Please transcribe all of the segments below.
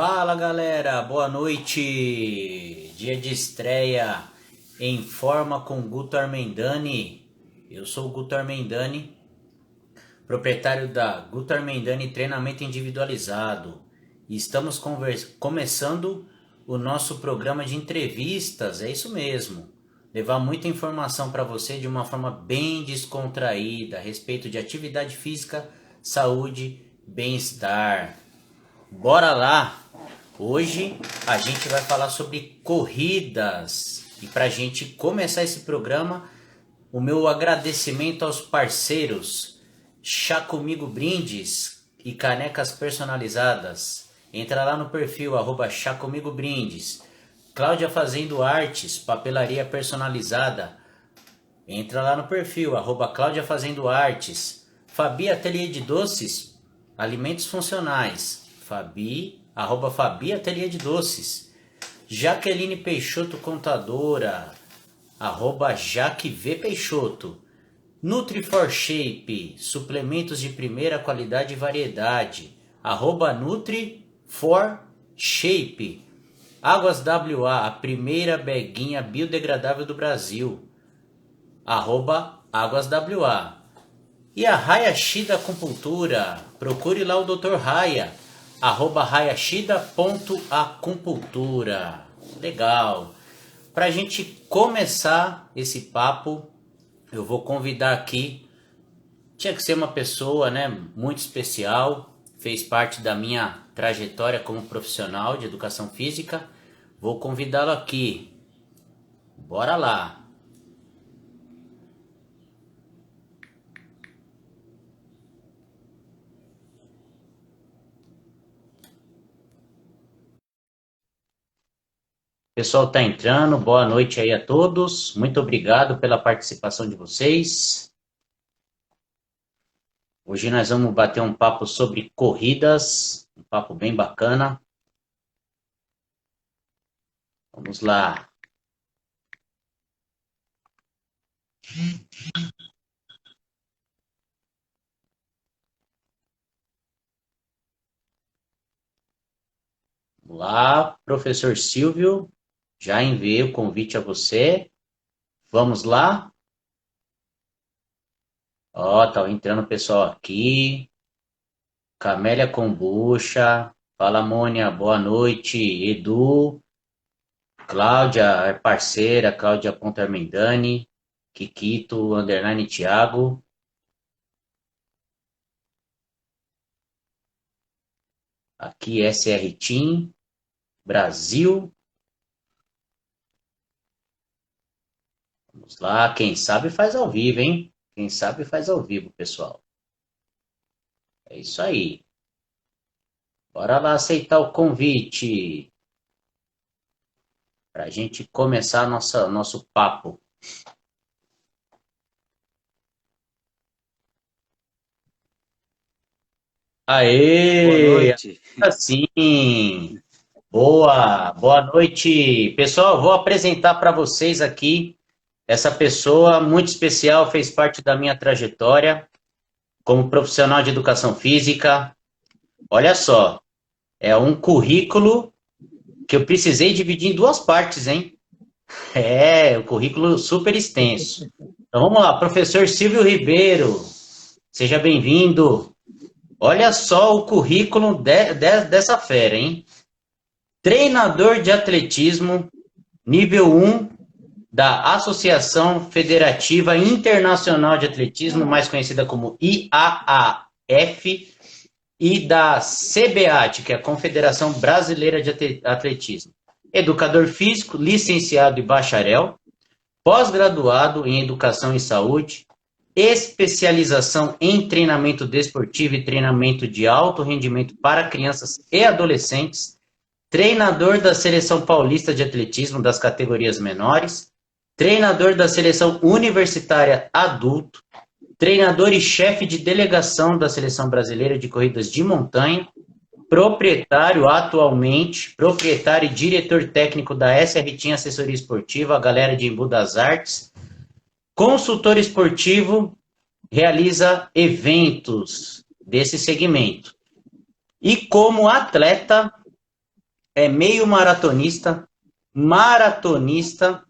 Fala galera, boa noite! Dia de estreia em Forma com Guto Armendani. Eu sou o Guto Armendani, proprietário da Guto Armendani Treinamento Individualizado. E estamos começando o nosso programa de entrevistas, é isso mesmo. Levar muita informação para você de uma forma bem descontraída a respeito de atividade física, saúde, bem-estar. Bora lá! Hoje a gente vai falar sobre corridas. E para a gente começar esse programa, o meu agradecimento aos parceiros Chá Comigo Brindes e canecas personalizadas. Entra lá no perfil @Chá Comigo Brindes. Cláudia Fazendo Artes, papelaria personalizada. Entra lá no perfil @Cláudia Fazendo Artes. Fabi Ateliê de Doces, alimentos funcionais. Fabi Ateliê de Doces. Jaqueline Peixoto Contadora, @Jaque V Peixoto. Nutri4Shape, suplementos de primeira qualidade e variedade, Nutri4Shape. Águas WA, a primeira beguinha biodegradável do Brasil, Águas WA. E a Hayashida Acupuntura, procure lá o Dr. Raya, @hayashida.acupuntura. Legal. Para a gente começar esse papo, eu vou convidar aqui, tinha que ser uma pessoa, né, muito especial, fez parte da minha trajetória como profissional de educação física. Vou convidá-lo aqui. Bora lá. O pessoal está entrando, boa noite aí a todos. Muito obrigado pela participação de vocês. Hoje nós vamos bater um papo sobre corridas, um papo bem bacana. Vamos lá. Vamos lá, professor Silvio, já enviei o convite a você. Vamos lá? Ó, tá entrando o pessoal aqui. Camélia Kombucha, fala Mônia, boa noite. Edu, Cláudia, é parceira, Cláudia Armendani, Kikito, underline Thiago. Aqui SR Team, Brasil. Vamos lá, quem sabe faz ao vivo, hein? Quem sabe faz ao vivo, pessoal. É isso aí. Bora lá aceitar o convite para a gente começar nosso papo. Aê! Boa noite. Assim, boa noite. Pessoal, vou apresentar para vocês aqui essa pessoa muito especial, fez parte da minha trajetória como profissional de educação física. Olha só, é um currículo que eu precisei dividir em duas partes, hein? É, um currículo super extenso. Então vamos lá, professor Silvio Ribeiro, seja bem-vindo. Olha só o currículo dessa fera, hein? Treinador de atletismo, nível 1 da Associação Federativa Internacional de Atletismo, mais conhecida como IAAF, e da CBAT, que é a Confederação Brasileira de Atletismo. Educador físico, licenciado e bacharel, pós-graduado em Educação e Saúde, especialização em treinamento desportivo e treinamento de alto rendimento para crianças e adolescentes, treinador da Seleção Paulista de Atletismo das categorias menores, treinador da Seleção Universitária Adulto, treinador e chefe de delegação da Seleção Brasileira de Corridas de Montanha, proprietário e diretor técnico da SR Team Assessoria Esportiva, a galera de Embu das Artes, consultor esportivo, realiza eventos desse segmento. E como atleta, é meio maratonista, maratonista,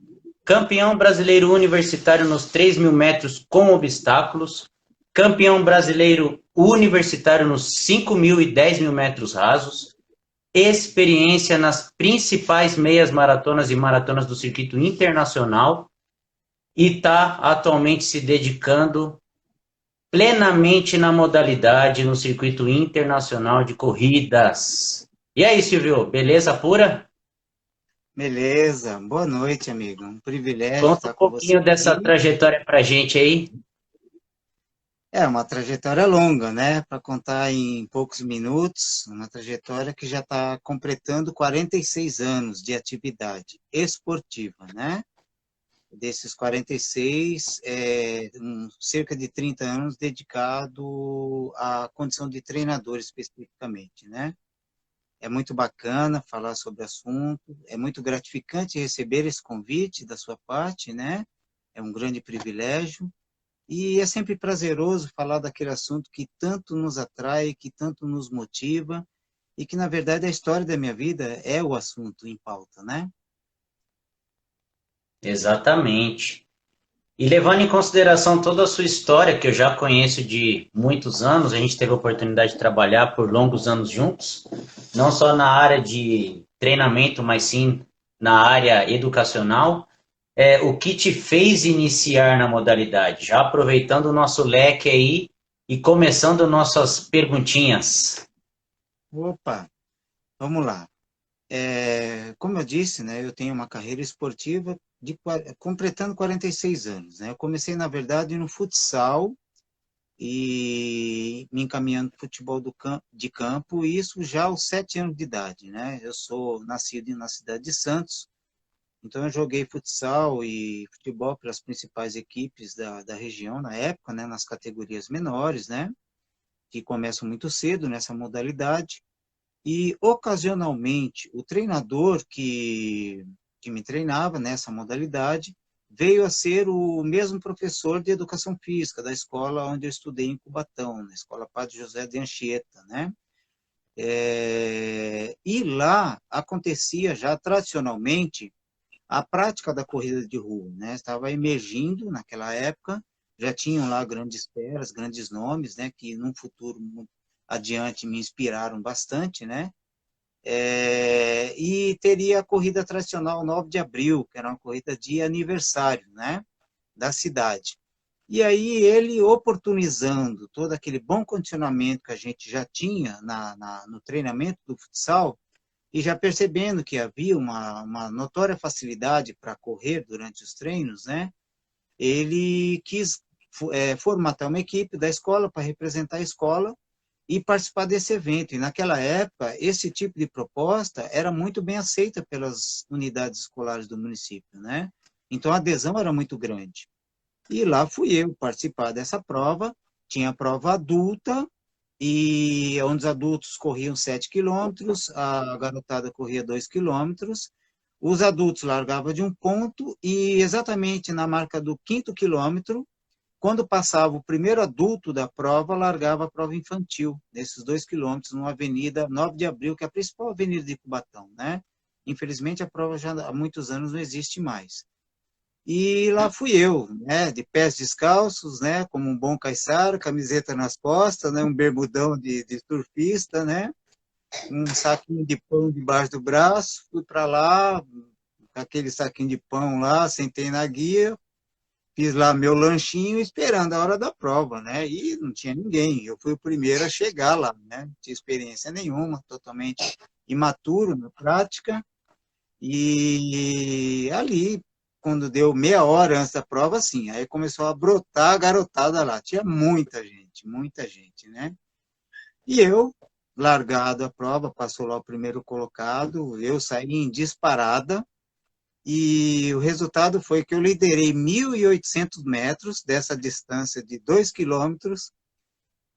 campeão brasileiro universitário nos 3.000 metros com obstáculos, campeão brasileiro universitário nos 5.000 e 10.000 metros rasos, experiência nas principais meias maratonas e maratonas do circuito internacional e está atualmente se dedicando plenamente na modalidade no circuito internacional de corridas. E aí, Silvio, beleza pura? Beleza, boa noite, amigo. Um privilégio Conta um estar com você pouquinho dessa aqui. trajetória pra gente aí. É uma trajetória longa, né? Para contar em poucos minutos, uma trajetória que já está completando 46 anos de atividade esportiva, né? Desses 46, cerca de 30 anos dedicado à condição de treinador especificamente, né? É muito bacana falar sobre o assunto, é muito gratificante receber esse convite da sua parte, né? É um grande privilégio e é sempre prazeroso falar daquele assunto que tanto nos atrai, que tanto nos motiva e que, na verdade, a história da minha vida é o assunto em pauta, né? Exatamente. E levando em consideração toda a sua história, que eu já conheço de muitos anos, a gente teve a oportunidade de trabalhar por longos anos juntos, não só na área de treinamento, mas sim na área educacional. O que te fez iniciar na modalidade? Já aproveitando o nosso leque aí e começando nossas perguntinhas. Opa, vamos lá. Como eu disse, né, eu tenho uma carreira esportiva completando 46 anos, né? Eu comecei, na verdade, no futsal e me encaminhando para o futebol de campo, e isso já aos 7 anos de idade, né? Eu sou nascido na cidade de Santos, então eu joguei futsal e futebol pelas principais equipes da região na época, né? Nas categorias menores, né? Que começam muito cedo nessa modalidade. E, ocasionalmente, o treinador que me treinava nessa modalidade veio a ser o mesmo professor de educação física da escola onde eu estudei em Cubatão, na Escola Padre José de Anchieta, né? E lá acontecia já tradicionalmente a prática da corrida de rua, né? Estava emergindo naquela época, já tinham lá grandes feras, grandes nomes, né? Que num futuro adiante me inspiraram bastante, né? E teria a corrida tradicional 9 de abril, que era uma corrida de aniversário, né, da cidade. E aí ele, oportunizando todo aquele bom condicionamento que a gente já tinha no treinamento do futsal, e já percebendo que havia uma notória facilidade para correr durante os treinos, né, ele quis formatar uma equipe da escola para representar a escola e participar desse evento. E naquela época, esse tipo de proposta era muito bem aceita pelas unidades escolares do município, né? Então a adesão era muito grande. E lá fui eu participar dessa prova. Tinha prova adulta, e onde os adultos corriam 7 quilômetros, a garotada corria 2 quilômetros. Os adultos largavam de um ponto e exatamente na marca do quinto quilômetro, quando passava o primeiro adulto da prova, largava a prova infantil, nesses 2 quilômetros, numa avenida 9 de Abril, que é a principal avenida de Cubatão, né? Infelizmente, a prova já há muitos anos não existe mais. E lá fui eu, né, de pés descalços, né, como um bom caiçara, camiseta nas costas, né, um bermudão de surfista, né, um saquinho de pão debaixo do braço, fui para lá, com aquele saquinho de pão lá, sentei na guia, fiz lá meu lanchinho esperando a hora da prova, né? E não tinha ninguém. Eu fui o primeiro a chegar lá, né? Não tinha experiência nenhuma, totalmente imaturo na prática. E ali, quando deu meia hora antes da prova, assim, aí começou a brotar a garotada lá. Tinha muita gente, né? E eu, largado a prova, passou lá o primeiro colocado, eu saí em disparada, e o resultado foi que eu liderei 1.800 metros dessa distância de 2 quilômetros,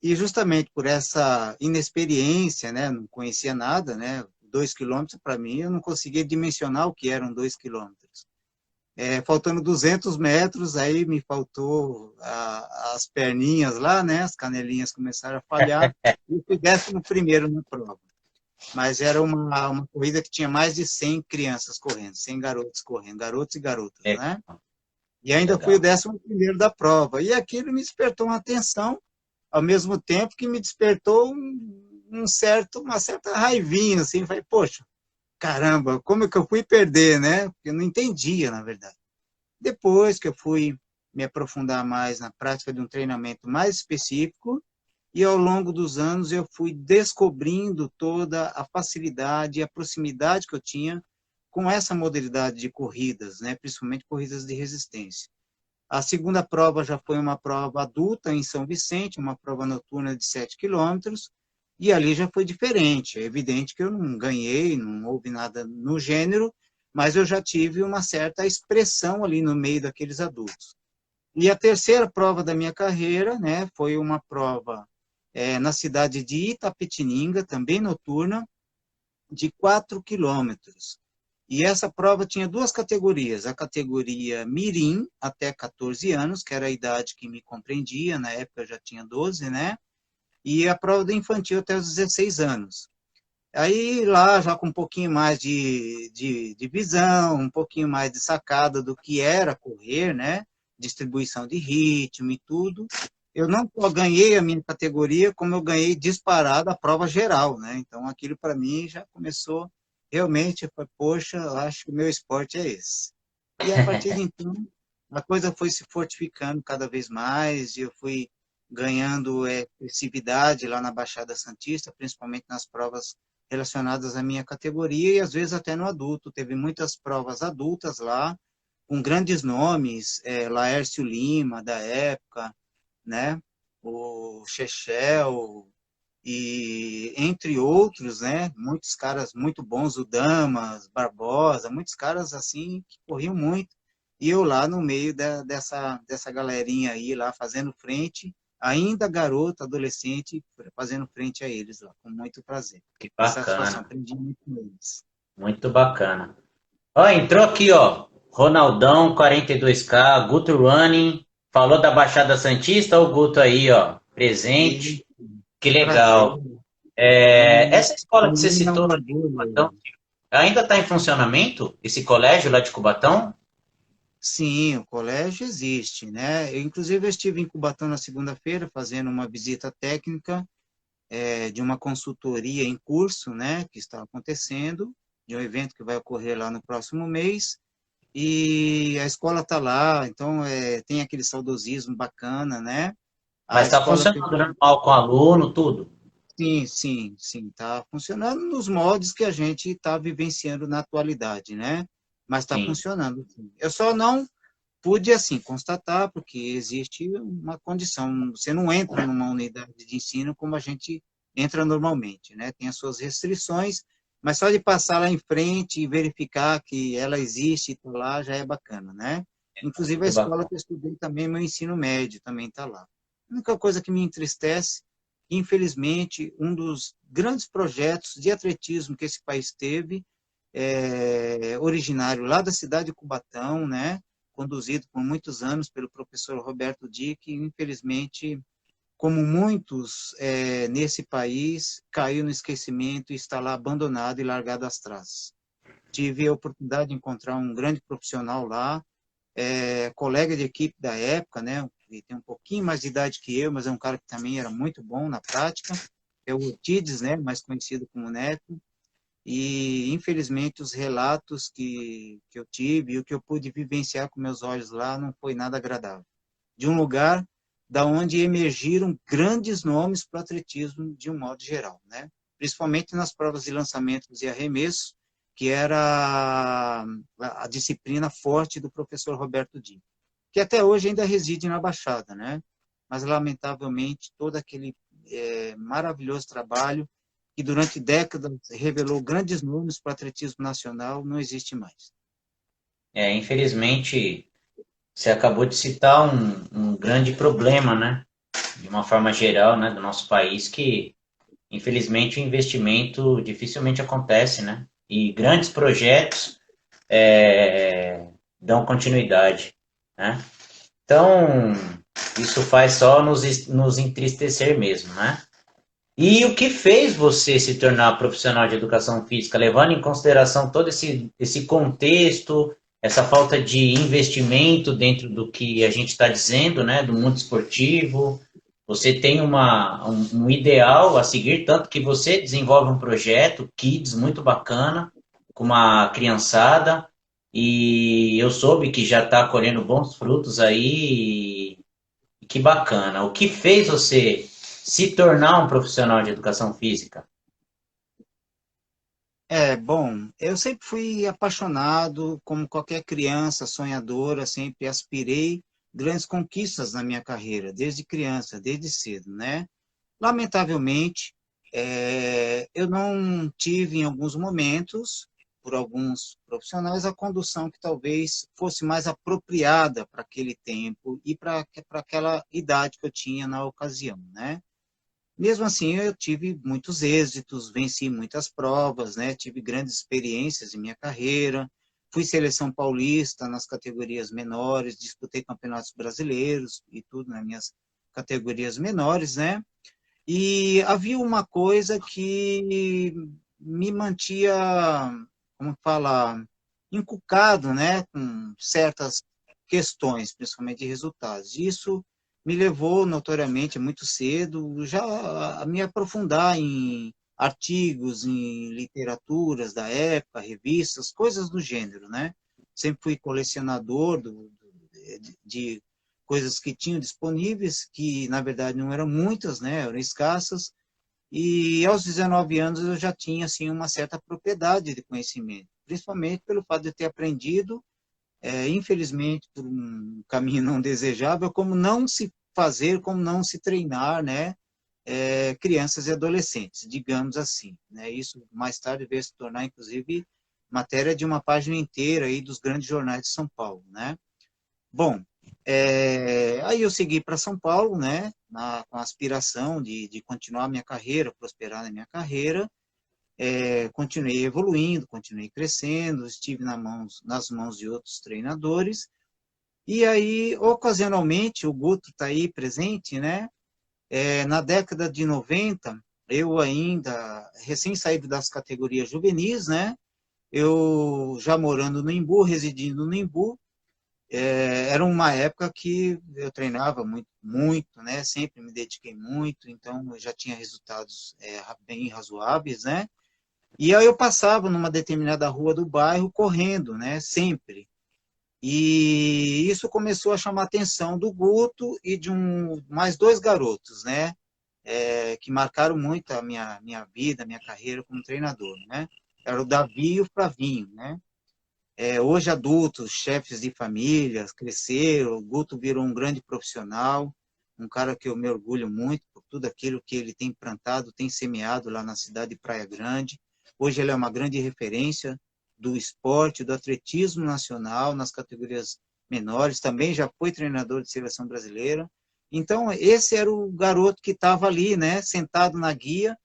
e justamente por essa inexperiência, né, não conhecia nada, né, 2 quilômetros para mim, eu não conseguia dimensionar o que eram 2 quilômetros. Faltando 200 metros, aí me faltou as perninhas lá, né, as canelinhas começaram a falhar, e eu fui 11º na prova. mas era uma corrida que tinha mais de 100 crianças correndo, 100 garotos correndo, garotos e garotas, Legal, né? E ainda fui o legal. 11º da prova. E aquilo me despertou uma atenção, ao mesmo tempo que me despertou uma certa raivinha, assim, falei, poxa, caramba, como é que eu fui perder, né? Porque eu não entendia, na verdade. Depois que eu fui me aprofundar mais na prática de um treinamento mais específico, e ao longo dos anos eu fui descobrindo toda a facilidade e a proximidade que eu tinha com essa modalidade de corridas, né? Principalmente corridas de resistência. A segunda prova já foi uma prova adulta em São Vicente, uma prova noturna de 7 quilômetros, e ali já foi diferente. É evidente que eu não ganhei, não houve nada no gênero, mas eu já tive uma certa expressão ali no meio daqueles adultos. E a terceira prova da minha carreira, né, foi uma prova na cidade de Itapetininga, também noturna, de 4 quilômetros. E essa prova tinha duas categorias, a categoria Mirim, até 14 anos, que era a idade que me compreendia, na época eu já tinha 12, né? E a prova do infantil até os 16 anos. Aí lá, já com um pouquinho mais de visão, um pouquinho mais de sacada do que era correr, né? Distribuição de ritmo e tudo. Eu não só ganhei a minha categoria, como eu ganhei disparado a prova geral, né? Então aquilo para mim já começou realmente, eu falei, poxa, eu acho que o meu esporte é esse. E a partir de então, a coisa foi se fortificando cada vez mais, e eu fui ganhando expressividade lá na Baixada Santista, principalmente nas provas relacionadas à minha categoria e às vezes até no adulto. Teve muitas provas adultas lá, com grandes nomes, Laércio Lima, da época, né? O Chechel, e entre outros, né? Muitos caras muito bons, o Damas, Barbosa, muitos caras assim que corriam muito. E eu lá no meio dessa galerinha aí, lá fazendo frente, ainda garota, adolescente, fazendo frente a eles lá, com muito prazer. Que E satisfação, bacana, aprendi muito com eles. muito bacana. Ó, entrou aqui, ó, Ronaldão, 42K, Guto Running, falou da Baixada Santista, o Guto aí, ó, E presente, que prazer, legal. é Essa escola que você um citou lá de Cubatão, orgulho. ainda está em funcionamento? Esse colégio lá de Cubatão? Sim, o colégio existe, né? Eu, inclusive, eu estive em Cubatão na segunda-feira fazendo uma visita técnica de uma consultoria em curso, né, que está acontecendo, de um evento que vai ocorrer lá no próximo mês, e a escola está lá, então tem aquele saudosismo bacana, né? Mas A está escola que eu... funcionando normal com aluno, tudo? Sim, sim, sim, está funcionando nos moldes que a gente está vivenciando na atualidade, né? Mas está Sim, funcionando, sim. Eu só não pude, assim, constatar, porque existe uma condição, você não entra numa unidade de ensino como a gente entra normalmente, né? Tem as suas restrições, mas só de passar lá em frente e verificar que ela existe e está lá, já é bacana, né? Inclusive a muito escola bacana. que eu estudei também, meu ensino médio também está lá. A única coisa que me entristece, infelizmente, um dos grandes projetos de atletismo que esse país teve, originário lá da cidade de Cubatão, né? Conduzido por muitos anos pelo professor Roberto Dick, infelizmente, como muitos nesse país, caiu no esquecimento e está lá abandonado e largado às traças. Tive a oportunidade de encontrar um grande profissional lá, colega de equipe da época, né? Ele tem um pouquinho mais de idade que eu, mas é um cara que também era muito bom na prática. É o Ortides, né? Mais conhecido como Neto. E, infelizmente, os relatos que eu tive e o que eu pude vivenciar com meus olhos lá não foi nada agradável. De um lugar da onde emergiram grandes nomes para o atletismo de um modo geral, né? Principalmente nas provas de lançamentos e arremessos, que era a disciplina forte do professor Roberto Di, que até hoje ainda reside na Baixada, né? Mas, lamentavelmente, todo aquele maravilhoso trabalho que durante décadas revelou grandes nomes para o atletismo nacional, não existe mais. Infelizmente, você acabou de citar um grande problema, né? De uma forma geral, né, do nosso país, que infelizmente o investimento dificilmente acontece, né? E grandes projetos dão continuidade, né? Então, isso faz só nos entristecer mesmo, né? E o que fez você se tornar profissional de educação física, levando em consideração todo esse contexto, essa falta de investimento dentro do que a gente está dizendo, né, do mundo esportivo? Você tem um ideal a seguir, tanto que você desenvolve um projeto, Kids, muito bacana, com uma criançada, e eu soube que já está colhendo bons frutos aí. Que bacana. O que fez você se tornar um profissional de educação física? Bom, eu sempre fui apaixonado, como qualquer criança sonhadora, sempre aspirei grandes conquistas na minha carreira, desde criança, desde cedo, né? Lamentavelmente, eu não tive em alguns momentos, por alguns profissionais, a condução que talvez fosse mais apropriada para aquele tempo e para aquela idade que eu tinha na ocasião, né? Mesmo assim, eu tive muitos êxitos, venci muitas provas, né? Tive grandes experiências em minha carreira, fui seleção paulista nas categorias menores, disputei campeonatos brasileiros e tudo nas minhas categorias menores, né? E havia uma coisa que me mantia, como falar, encucado, né, com certas questões, principalmente de resultados. Isso me levou notoriamente muito cedo já a me aprofundar em artigos, em literaturas da época, revistas, coisas do gênero, né? Sempre fui colecionador de coisas que tinham disponíveis, que na verdade não eram muitas, né, eram escassas, e aos 19 anos eu já tinha assim uma certa propriedade de conhecimento, principalmente pelo fato de eu ter aprendido, infelizmente por um caminho não desejável, como não se fazer, como não se treinar, né, crianças e adolescentes, digamos assim, né? Isso mais tarde veio se tornar inclusive matéria de uma página inteira aí dos grandes jornais de São Paulo, né? Bom, aí eu segui para São Paulo, né, com a aspiração de continuar a minha carreira, prosperar na minha carreira. Continuei evoluindo, continuei crescendo, estive nas mãos de outros treinadores. E aí, ocasionalmente, o Guto está aí presente, né? Na década de 90, eu ainda, recém saído das categorias juvenis, né? Eu já morando no Imbu, residindo no Imbu, era uma época que eu treinava muito, muito, né? Sempre me dediquei muito, então eu já tinha resultados bem razoáveis, né? E aí eu passava numa determinada rua do bairro correndo, né? Sempre. E isso começou a chamar a atenção do Guto e de mais dois garotos, né? Que marcaram muito a minha vida, a minha carreira como treinador, né? Era o Davi e o Flavinho, né? Hoje adultos, chefes de famílias, cresceram, o Guto virou um grande profissional, um cara que eu me orgulho muito por tudo aquilo que ele tem plantado, tem semeado lá na cidade de Praia Grande. Hoje ele é uma grande referência do esporte, do atletismo nacional, nas categorias menores, também já foi treinador de seleção brasileira. Então, esse era o garoto que estava ali, né, sentado na guia,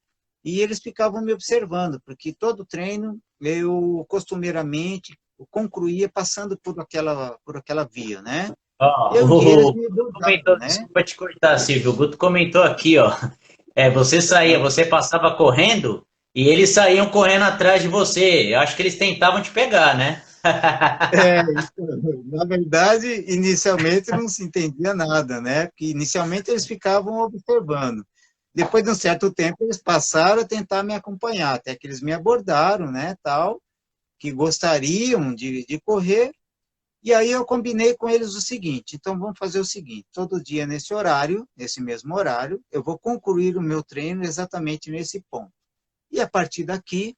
e eles ficavam me observando, porque todo treino eu costumeiramente concluía passando por aquela via, né? E Ó, aí um dia eles o me Guto abordaram, comentou, né? desculpa te cortar, Silvio. O Guto comentou aqui, ó. Você saía, você passava correndo e eles saíam correndo atrás de você. Eu acho que eles tentavam te pegar, né? Isso, na verdade, inicialmente não se entendia nada, né? Porque inicialmente eles ficavam observando. Depois de um certo tempo, eles passaram a tentar me acompanhar, até que eles me abordaram, né, tal, que gostariam de correr. E aí eu combinei com eles o seguinte, então vamos fazer o seguinte, todo dia nesse horário, nesse mesmo horário, eu vou concluir o meu treino exatamente nesse ponto. E a partir daqui,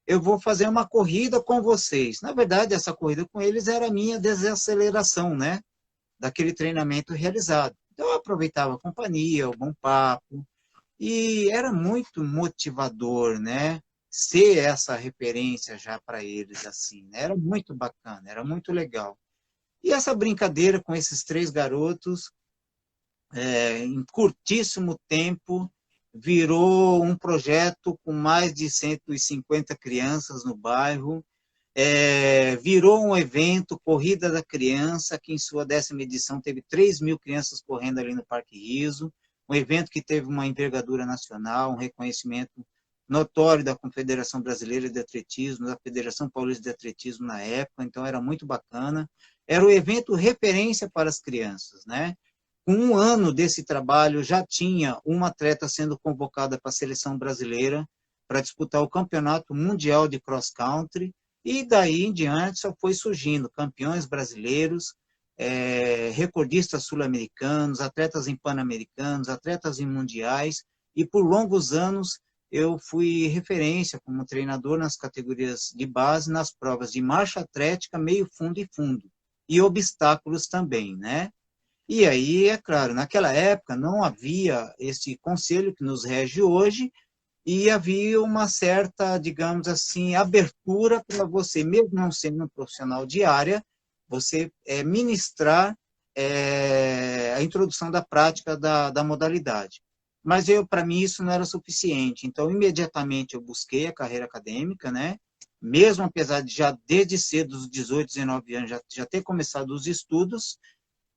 eu vou fazer uma corrida com vocês. Na verdade, essa corrida com eles era a minha desaceleração, né? Daquele treinamento realizado. Então, eu aproveitava a companhia, o bom papo, e era muito motivador, né? Ser essa referência já para eles, assim, né? Era muito bacana, era muito legal. E essa brincadeira com esses três garotos, em curtíssimo tempo, virou um projeto com mais de 150 crianças no bairro, virou um evento, Corrida da Criança, que em sua 10ª edição teve 3.000 crianças correndo ali no Parque Riso, um evento que teve uma envergadura nacional, um reconhecimento notório da Confederação Brasileira de Atletismo, da Federação Paulista de Atletismo na época, então era muito bacana. Era o evento referência para as crianças, né? Com um ano desse trabalho, já tinha uma atleta sendo convocada para a seleção brasileira para disputar o Campeonato Mundial de Cross Country, e daí em diante só foi surgindo campeões brasileiros, recordistas sul-americanos, atletas em pan-americanos, atletas em mundiais, e por longos anos eu fui referência como treinador nas categorias de base, nas provas de marcha atlética, meio fundo e fundo, e obstáculos também, né? E aí, é claro, naquela época não havia esse conselho que nos rege hoje, e havia uma certa, digamos assim, abertura para você, mesmo não sendo um profissional de área, você ministrar a introdução da prática da modalidade. Mas para mim isso não era suficiente, então imediatamente eu busquei a carreira acadêmica, né? Mesmo apesar de já desde cedo, dos 18, 19 anos, já ter começado os estudos,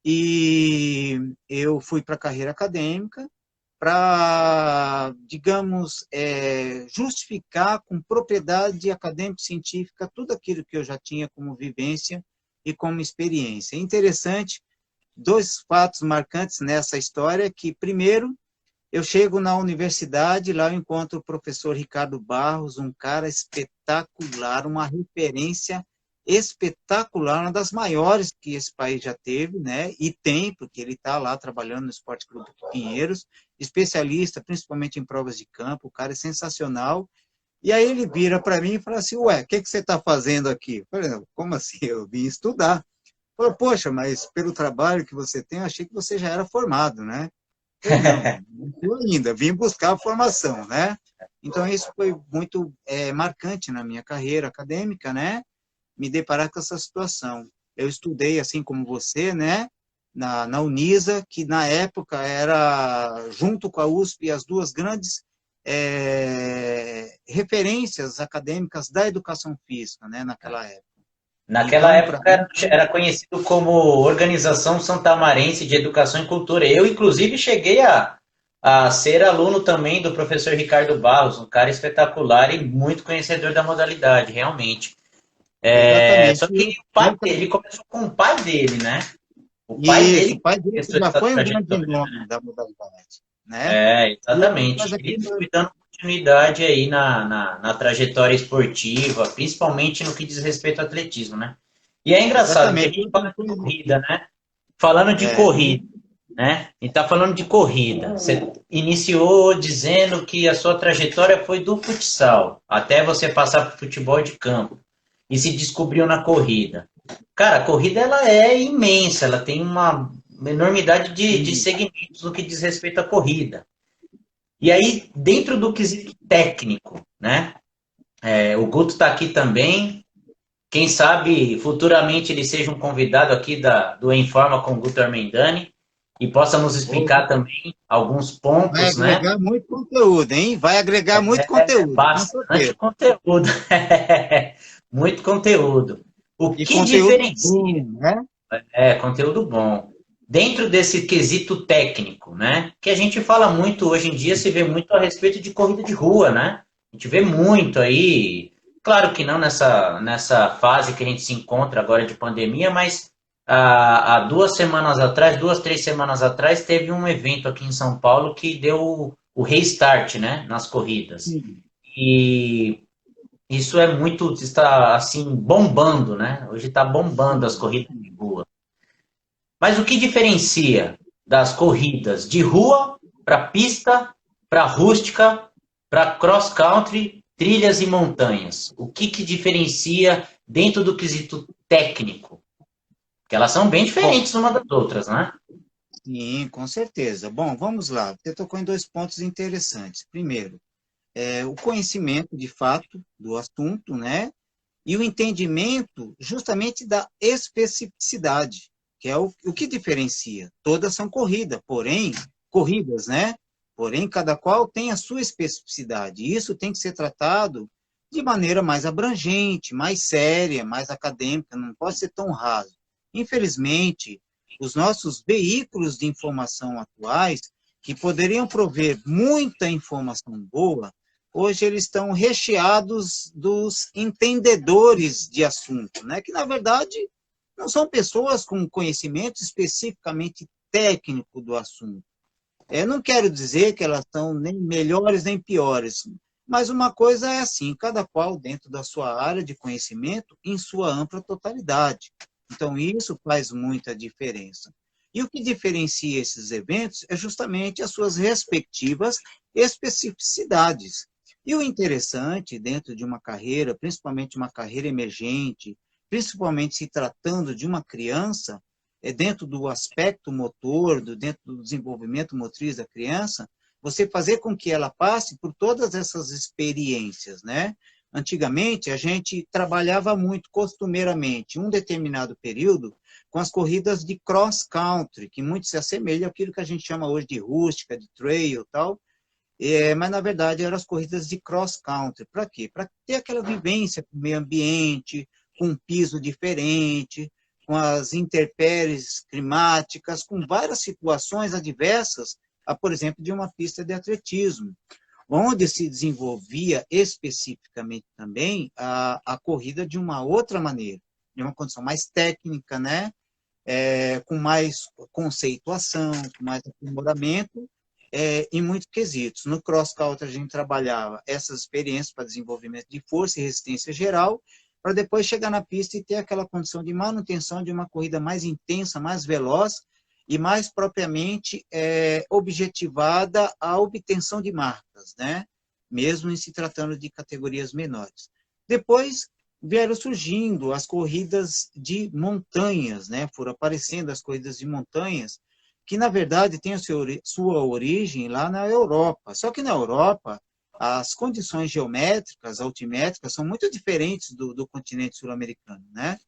e eu fui para a carreira acadêmica para, digamos, justificar com propriedade acadêmico-científica tudo aquilo que eu já tinha como vivência e como experiência. É interessante, dois fatos marcantes nessa história, que primeiro, eu chego na universidade, lá eu encontro o professor Ricardo Barros, um cara espetacular, uma referência espetacular, uma das maiores que esse país já teve, né? E tem, porque ele está lá trabalhando no Esporte Clube Pinheiros, especialista, principalmente em provas de campo, o cara é sensacional. E aí ele vira para mim e fala assim, ué, o que você está fazendo aqui? Eu falei, como assim? Eu vim estudar. Falei, poxa, mas pelo trabalho que você tem, eu achei que você já era formado, né? Eu não ainda, vim buscar a formação, né? Então, isso foi muito marcante na minha carreira acadêmica, né? Me deparar com essa situação. Eu estudei, assim como você, né? Na Unisa, que na época era, junto com a USP, as duas grandes referências acadêmicas da educação física, né? Naquela época. Naquela Então, para época era conhecido como Organização Santamarense de Educação e Cultura. Eu, inclusive, cheguei a ser aluno também do professor Ricardo Barros, um cara espetacular e muito conhecedor da modalidade, realmente. exatamente. Só que o pai dele, ele começou com o pai dele, né? O pai Isso, o dele pai dele começou já essa foi um grande trajetória. nome da modalidade, né? E outra Exatamente. coisa que Ele foi dando continuidade aí na trajetória esportiva, principalmente no que diz respeito ao atletismo, né? E é engraçado que a exatamente, gente outra fala de coisa corrida, né? Falando de é, corrida, né? E tá falando de corrida. Você iniciou dizendo que a sua trajetória foi do futsal, até você passar para o futebol de campo, e se descobriu na corrida. Cara, a corrida ela é imensa, ela tem uma enormidade de segmentos no que diz respeito à corrida. E aí, dentro do quesito técnico, né? O Guto está aqui também. Quem sabe futuramente ele seja um convidado aqui do Informa com o Guto Armendani e possa nos explicar também alguns vai pontos, né? agregar muito conteúdo, hein? Vai agregar muito conteúdo, com Bastante certeza. conteúdo. Muito conteúdo. O E que conteúdo diferencia? bom, né? Conteúdo bom. Dentro desse quesito técnico, né? Que a gente fala muito hoje em dia, se vê muito a respeito de corrida de rua, né? A gente vê muito aí, claro que não nessa fase que a gente se encontra agora de pandemia, mas há 2 semanas atrás, 2, 3 semanas atrás, teve um evento aqui em São Paulo que deu o restart, né? Nas corridas. Sim. E isso é muito, está assim, bombando, né? Hoje está bombando as corridas de rua. Mas o que diferencia das corridas de rua para pista, para rústica, para cross country, trilhas e montanhas? O que diferencia dentro do quesito técnico? Porque elas são bem Bom, diferentes uma das outras, né? sim, com certeza. Bom, vamos lá. Você tocou em dois pontos interessantes. Primeiro, o conhecimento de fato do assunto, né? E o entendimento justamente da especificidade, que é o que diferencia. Todas são corridas, né? Porém, cada qual tem a sua especificidade. E isso tem que ser tratado de maneira mais abrangente, mais séria, mais acadêmica, não pode ser tão raso. Infelizmente, os nossos veículos de informação atuais, que poderiam prover muita informação boa, hoje eles estão recheados dos entendedores de assunto, né? Que, na verdade, não são pessoas com conhecimento especificamente técnico do assunto. Não quero dizer que elas são nem melhores nem piores, mas uma coisa é assim, cada qual dentro da sua área de conhecimento, em sua ampla totalidade. Então, isso faz muita diferença. E o que diferencia esses eventos é justamente as suas respectivas especificidades. E o interessante dentro de uma carreira, principalmente uma carreira emergente, principalmente se tratando de uma criança, dentro do aspecto motor, dentro do desenvolvimento motriz da criança, você fazer com que ela passe por todas essas experiências, né? Antigamente, a gente trabalhava muito costumeiramente, um determinado período, com as corridas de cross-country, que muito se assemelha àquilo que a gente chama hoje de rústica, de trail e tal, mas, na verdade, eram as corridas de cross-country. Para quê? Para ter aquela vivência com o meio ambiente, com um piso diferente, com as intempéries climáticas, com várias situações adversas, por exemplo, de uma pista de atletismo, onde se desenvolvia especificamente também a corrida de uma outra maneira, de uma condição mais técnica, né? Com mais conceituação, com mais aprimoramento, em muitos quesitos. No cross-country, a gente trabalhava essas experiências para desenvolvimento de força e resistência geral, para depois chegar na pista e ter aquela condição de manutenção de uma corrida mais intensa, mais veloz e mais propriamente objetivada a obtenção de marcas, né? Mesmo em se tratando de categorias menores. Depois vieram surgindo as corridas de montanhas, né? Foram aparecendo as corridas de montanhas, que na verdade têm a sua origem lá na Europa. Só que na Europa, as condições geométricas, altimétricas, são muito diferentes do continente sul-americano, né?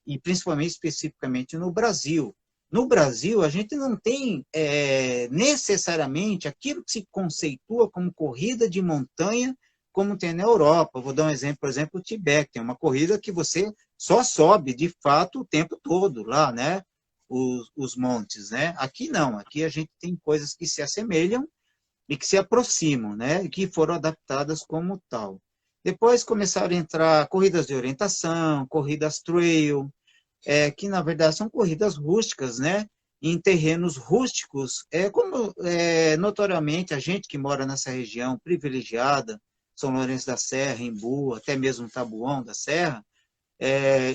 E principalmente, especificamente, no Brasil. No Brasil, a gente não tem necessariamente aquilo que se conceitua como corrida de montanha, como tem na Europa. Vou dar um exemplo, por exemplo, o Tibete, é uma corrida que você só sobe, de fato, o tempo todo lá, né? Os montes, né? Aqui não, aqui a gente tem coisas que se assemelham, e que se aproximam, né? E que foram adaptadas como tal. Depois começaram a entrar corridas de orientação, corridas trail, que na verdade são corridas rústicas, né? Em terrenos rústicos, como notoriamente a gente que mora nessa região privilegiada, São Lourenço da Serra, Embu, até mesmo Taboão da Serra,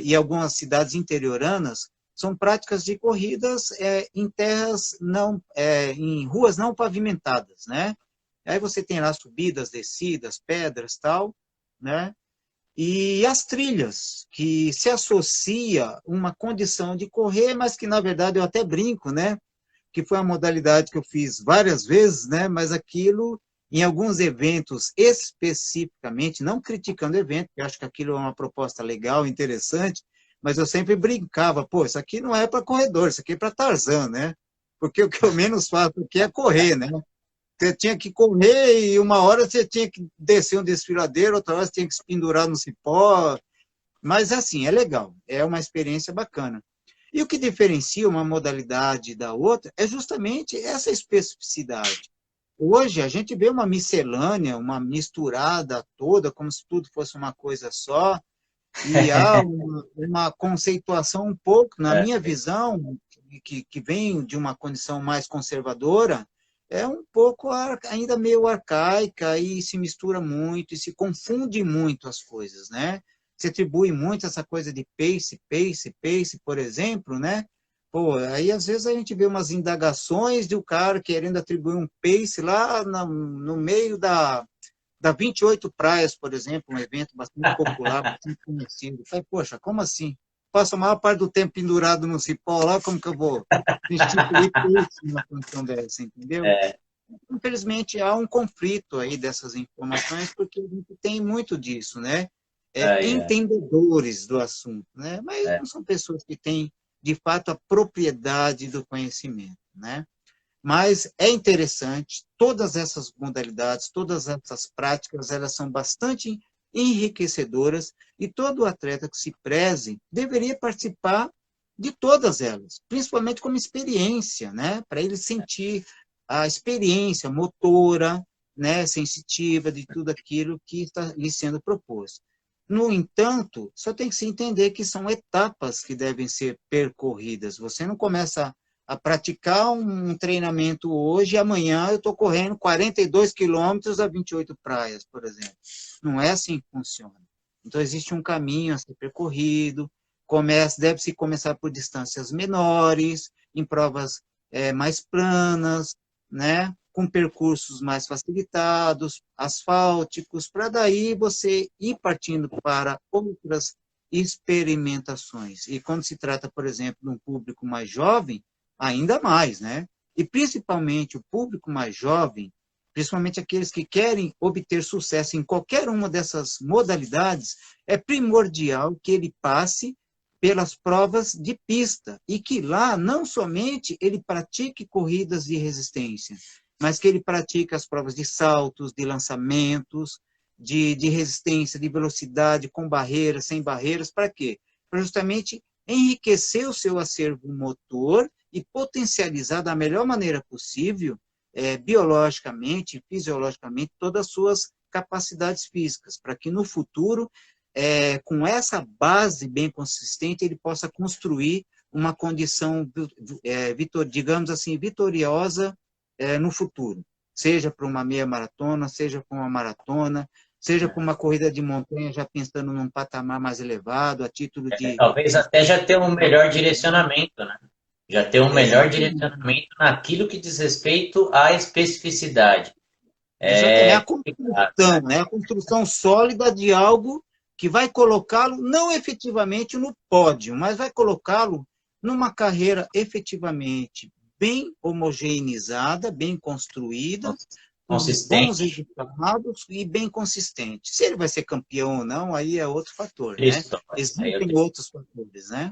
e algumas cidades interioranas, são práticas de corridas em terras não, em ruas não pavimentadas, né? Aí você tem lá subidas, descidas, pedras, tal, né? E as trilhas, que se associa uma condição de correr, mas que na verdade eu até brinco, né? Que foi a modalidade que eu fiz várias vezes, né? Mas aquilo em alguns eventos especificamente, não criticando o evento, porque eu acho que aquilo é uma proposta legal, interessante, mas eu sempre brincava, pô, isso aqui não é para corredor, isso aqui é para Tarzan, né? Porque o que eu menos faço aqui é correr, né? Você tinha que correr e uma hora você tinha que descer um desfiladeiro, outra hora você tinha que se pendurar no cipó, mas assim, é legal, é uma experiência bacana. E o que diferencia uma modalidade da outra é justamente essa especificidade. Hoje a gente vê uma miscelânea, uma misturada toda, como se tudo fosse uma coisa só, e há uma conceituação um pouco, na minha visão, que vem de uma condição mais conservadora, é um pouco ainda meio arcaica e se mistura muito e se confunde muito as coisas, né? Se atribui muito essa coisa de pace, pace, pace, por exemplo, né? Pô, aí às vezes a gente vê umas indagações de um cara querendo atribuir um pace lá no meio da 28 Praias, por exemplo, um evento bastante popular, bastante conhecido. Eu falei, poxa, como assim? Passo a maior parte do tempo pendurado no cipó lá, como que eu vou instituir pace numa condição dessa, entendeu? Infelizmente, há um conflito aí dessas informações, porque a gente tem muito disso, né? Entendedores do assunto, né? Mas não são pessoas que têm, de fato, a propriedade do conhecimento, né? Mas é interessante, todas essas modalidades, todas essas práticas, elas são bastante enriquecedoras e todo atleta que se preze deveria participar de todas elas, principalmente como experiência, né? Para ele sentir a experiência motora, né, sensitiva de tudo aquilo que está lhe sendo proposto. No entanto, só tem que se entender que são etapas que devem ser percorridas. Você não começa a praticar um treinamento hoje e amanhã eu estou correndo 42 quilômetros a 28 praias, por exemplo. Não é assim que funciona. Então, existe um caminho a ser percorrido, deve-se começar por distâncias menores, em provas mais planas, né? Com percursos mais facilitados, asfálticos, para daí você ir partindo para outras experimentações. E quando se trata, por exemplo, de um público mais jovem, ainda mais, né? E principalmente o público mais jovem, principalmente aqueles que querem obter sucesso em qualquer uma dessas modalidades, é primordial que ele passe pelas provas de pista e que lá não somente ele pratique corridas de resistência, mas que ele pratique as provas de saltos, de lançamentos, de resistência, de velocidade, com barreiras, sem barreiras, para quê? Para justamente enriquecer o seu acervo motor e potencializar da melhor maneira possível, biologicamente, fisiologicamente, todas as suas capacidades físicas, para que no futuro, com essa base bem consistente, ele possa construir uma condição, digamos assim, vitoriosa no futuro, seja para uma meia maratona, seja para uma maratona, seja para uma corrida de montanha, já pensando num patamar mais elevado, a título de... Talvez até já ter um melhor direcionamento, né? Já ter um melhor Exatamente. direcionamento naquilo que diz respeito à especificidade. Exatamente, É complicado, né? né? A construção sólida de algo que vai colocá-lo não efetivamente no pódio, mas vai colocá-lo numa carreira efetivamente bem homogeneizada, bem construída, com bons Consistente. resultados e bem consistente. Se ele vai ser campeão ou não, aí é outro fator, né? História. Aí eu Existem tenho... outros fatores, né?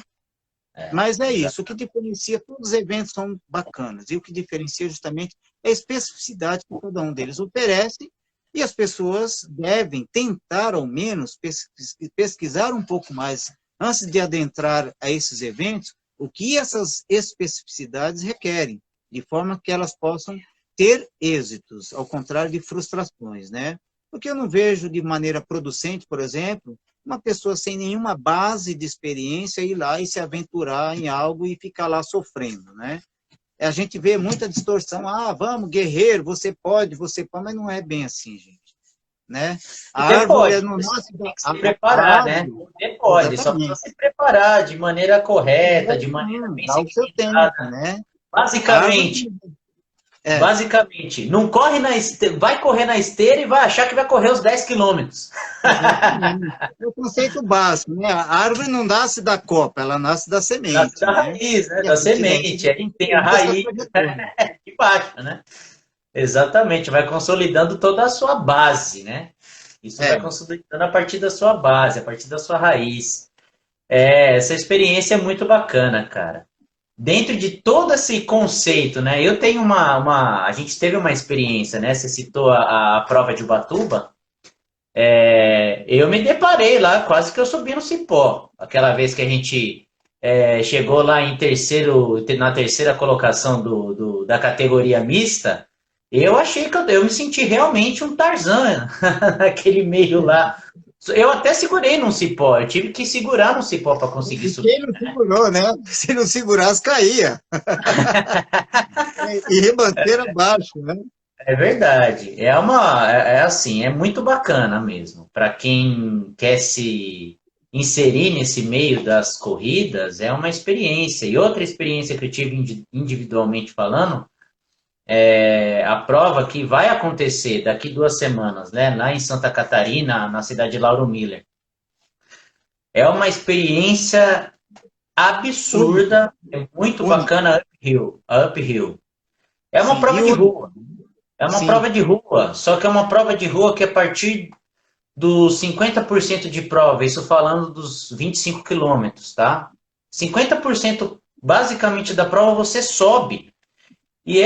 Mas é isso, o que diferencia, todos os eventos são bacanas, e o que diferencia justamente é a especificidade que cada um deles oferece, e as pessoas devem tentar, ao menos, pesquisar um pouco mais, antes de adentrar a esses eventos, o que essas especificidades requerem, de forma que elas possam ter êxitos, ao contrário de frustrações, né? Porque eu não vejo de maneira producente, por exemplo, uma pessoa sem nenhuma base de experiência ir lá e se aventurar em algo e ficar lá sofrendo, né? A gente vê muita distorção, vamos, guerreiro, você pode, mas não é bem assim, gente, né? A Poder árvore pode, não você nasce tem que a, se a preparar, né? árvore, Poder pode, só precisa exatamente, se preparar de maneira correta, de maneira bem dá o seu tempo, segmentada. né? A árvore, Basicamente, é, basicamente, não corre na esteira, vai correr na esteira e vai achar que vai correr os 10 quilômetros. exatamente. É o conceito básico, né? A árvore não nasce da copa, ela nasce da Nasce semente, da né? raiz, né? E a Da partir daí você semente, vai aí tem a construindo essa raiz trajetória. de baixo, né? Exatamente, vai consolidando toda a sua base, né? Isso vai É, consolidando a partir da sua base, a partir da sua raiz. É, essa experiência é muito bacana, cara. Dentro de todo esse conceito, né? Eu tenho a gente teve uma experiência, né? Você citou a prova de Ubatuba. Eu me deparei lá, quase que eu subi no cipó. Aquela vez que a gente chegou lá em terceiro, na terceira colocação da categoria mista, eu achei que eu me senti realmente um Tarzan naquele meio lá. Eu até segurei num cipó, eu tive que segurar num cipó para conseguir e quem subir. não segurou, né? Se não segurasse, caía. E ribanceira abaixo, né? É verdade. É assim, é muito bacana mesmo. Para quem quer se inserir nesse meio das corridas, é uma experiência. E outra experiência que eu tive individualmente falando, é a prova que vai acontecer daqui 2 semanas, né, lá em Santa Catarina, na cidade de Lauro Miller. É uma experiência Única, absurda, é muito única. bacana uphill. É uma Sim, prova e de única. rua. É uma Sim. prova de rua, só que é uma prova de rua que a partir dos 50% de prova, isso falando dos 25 quilômetros, tá? 50% basicamente da prova você sobe. E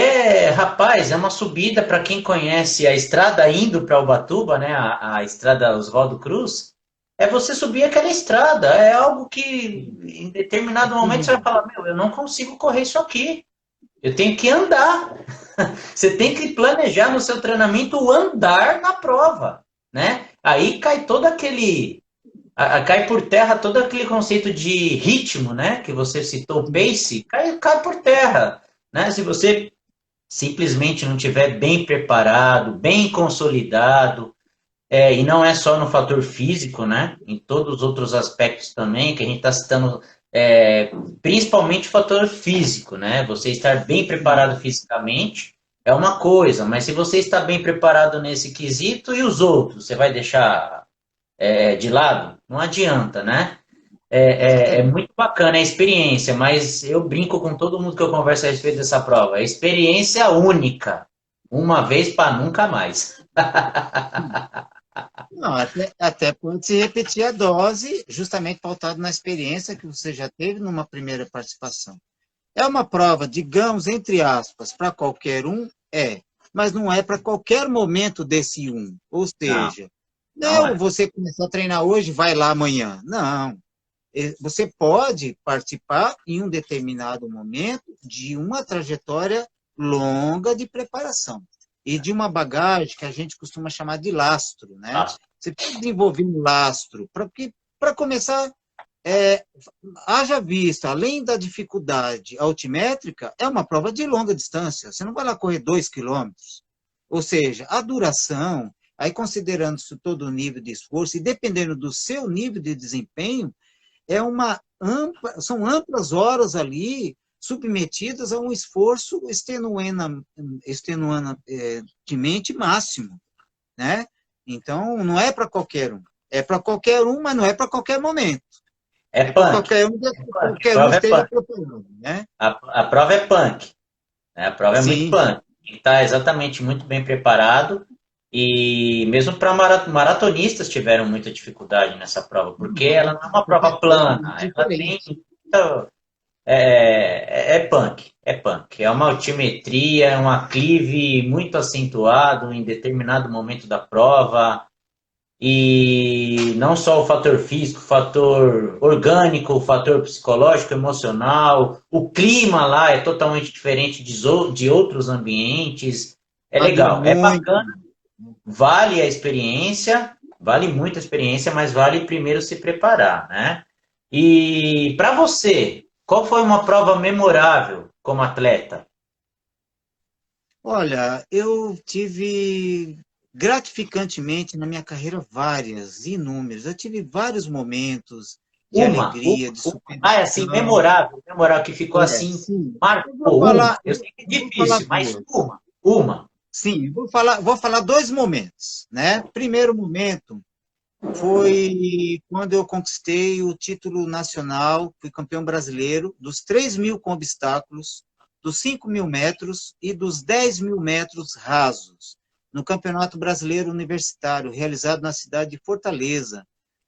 rapaz, é uma subida para quem conhece a estrada indo para Ubatuba, né? A estrada Oswaldo Cruz. É você subir aquela estrada. É algo que em determinado momento você vai falar: Meu, eu não consigo correr isso aqui. Eu tenho que andar. Você tem que planejar no seu treinamento o andar na prova, né? Aí cai todo aquele cai por terra todo aquele conceito de ritmo, né? Que você citou, o pace, cai por terra, né? Se você simplesmente não tiver bem preparado, bem consolidado, e não é só no fator físico, né? Em todos os outros aspectos também, que a gente está citando, principalmente o fator físico, né? Você estar bem preparado fisicamente é uma coisa, mas se você está bem preparado nesse quesito e os outros, você vai deixar de lado? Não adianta, né? É Exatamente. muito bacana a experiência, mas eu brinco com todo mundo que eu converso a respeito dessa prova. É experiência única. Uma vez para nunca mais. Não, até pode se repetir a dose, justamente pautado na experiência que você já teve numa primeira participação. É uma prova, digamos, entre aspas, para qualquer um, mas não é para qualquer momento desse um. Ou Não, seja, não não é. você começar a treinar hoje, vai lá amanhã. Não. Você pode participar em um determinado momento de uma trajetória longa de preparação e de uma bagagem que a gente costuma chamar de lastro, né? Nossa, Você precisa desenvolver um lastro para começar, haja vista, além da dificuldade altimétrica, é uma prova de longa distância. Você não vai lá correr 2 quilômetros. Ou seja, a duração, aí considerando todo o nível de esforço e dependendo do seu nível de desempenho, são amplas horas ali submetidas a um esforço extenuantemente máximo, né? Então, não é para qualquer um. É para qualquer um, mas não é para qualquer momento. é É para punk. qualquer um, É desde que punk. A qualquer um prova é esteja punk. preparado, né? A prova é punk. Né? A prova é muito Sim, punk. Tem que estar exatamente muito bem preparado. E mesmo para maratonistas tiveram muita dificuldade nessa prova, porque ela não é uma porque é prova plana, totalmente ela tem diferente. muita, é punk, é punk. É uma altimetria, é um aclive muito acentuado em determinado momento da prova. E não só o fator físico, o fator orgânico, o fator psicológico, emocional, o clima lá é totalmente diferente de outros ambientes. É Vale legal, é muito. bacana, vale a experiência, vale muito a experiência, mas vale primeiro se preparar, né? E para você, qual foi uma prova memorável como atleta? Olha, eu tive gratificantemente na minha carreira várias, inúmeras. Eu tive vários momentos de alegria, de É assim, superação. memorável, que ficou assim, Sim. marcou uma. Eu sei que é Eu vou falar difícil, mas duas. uma. Sim, vou falar dois momentos, né? Primeiro momento foi quando eu conquistei o título nacional, fui campeão brasileiro dos 3.000 com obstáculos, dos 5.000 metros e dos 10.000 metros rasos, no Campeonato Brasileiro Universitário, realizado na cidade de Fortaleza,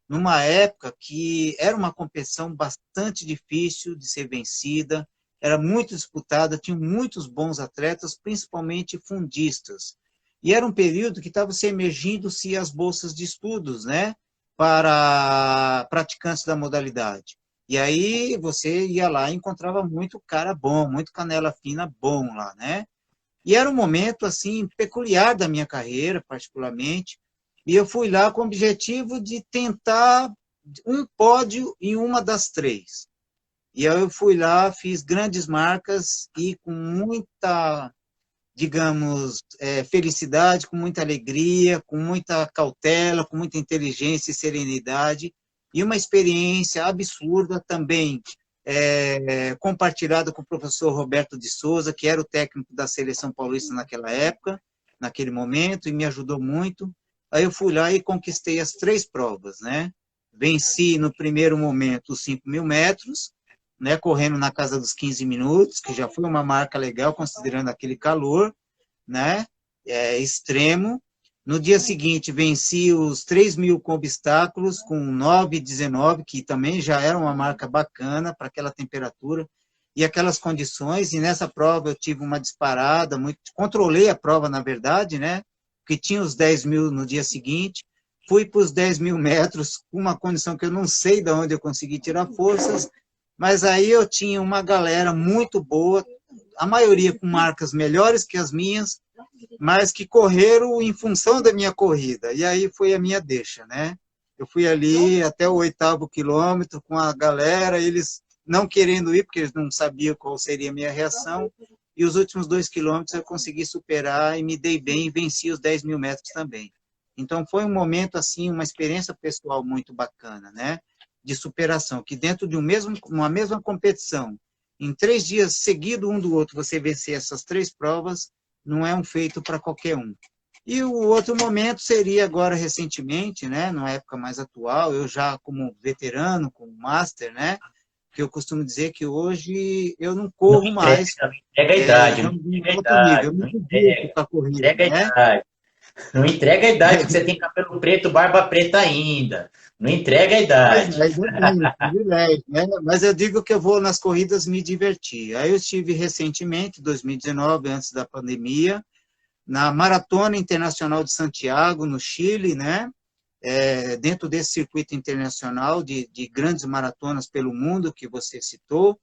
numa época que era uma competição bastante difícil de ser vencida, era muito disputada, tinha muitos bons atletas, principalmente fundistas. E era um período que estava se emergindo-se as bolsas de estudos, né, para praticantes da modalidade. E aí você ia lá e encontrava muito cara bom, muito canela fina bom lá, né? E era um momento, assim, peculiar da minha carreira, particularmente, e eu fui lá com o objetivo de tentar um pódio em uma das três. E aí eu fui lá, fiz grandes marcas e com muita, digamos, felicidade, com muita alegria, com muita cautela, com muita inteligência e serenidade, e uma experiência absurda também, compartilhada com o professor Roberto de Souza, que era o técnico da seleção paulista naquela época, naquele momento, e me ajudou muito. Aí eu fui lá e conquistei as três provas, né? Venci no primeiro momento os 5.000 metros, né, correndo na casa dos 15 minutos, que já foi uma marca legal, considerando aquele calor, né, extremo. No dia seguinte, venci os 3.000 com obstáculos, com 9,19, que também já era uma marca bacana para aquela temperatura e aquelas condições. E nessa prova eu tive uma disparada, controlei a prova, na verdade, né, porque tinha os 10.000 no dia seguinte. Fui para os 10.000 metros com uma condição que eu não sei de onde eu consegui tirar forças, mas aí eu tinha uma galera muito boa, a maioria com marcas melhores que as minhas, mas que correram em função da minha corrida. E aí foi a minha deixa, né? Eu fui ali até o 8º quilômetro com a galera, eles não querendo ir, porque eles não sabiam qual seria a minha reação, e os últimos 2 quilômetros eu consegui superar e me dei bem e venci os 10 mil metros também. Então foi um momento, assim, uma experiência pessoal muito bacana, né? De superação, que dentro de uma mesma competição, em 3 dias seguidos um do outro, você vencer essas 3 provas, não é um feito para qualquer um. E o outro momento seria agora recentemente, né, numa época mais atual, eu já como veterano, como master, né, que eu costumo dizer que hoje eu não Não corro entrega, mais, não entrega a idade, não digamos, em entrega a alto nível, idade, eu me não divirto entrega, com a corrida, entrega a né? idade. Não entrega a idade que você tem cabelo preto, barba preta ainda. Não entrega a Pois idade. é, exatamente, privilégio, né? Mas eu digo que eu vou nas corridas me divertir. Aí eu estive recentemente, 2019, antes da pandemia, na Maratona Internacional de Santiago, no Chile, né? Dentro desse circuito internacional de grandes maratonas pelo mundo que você citou,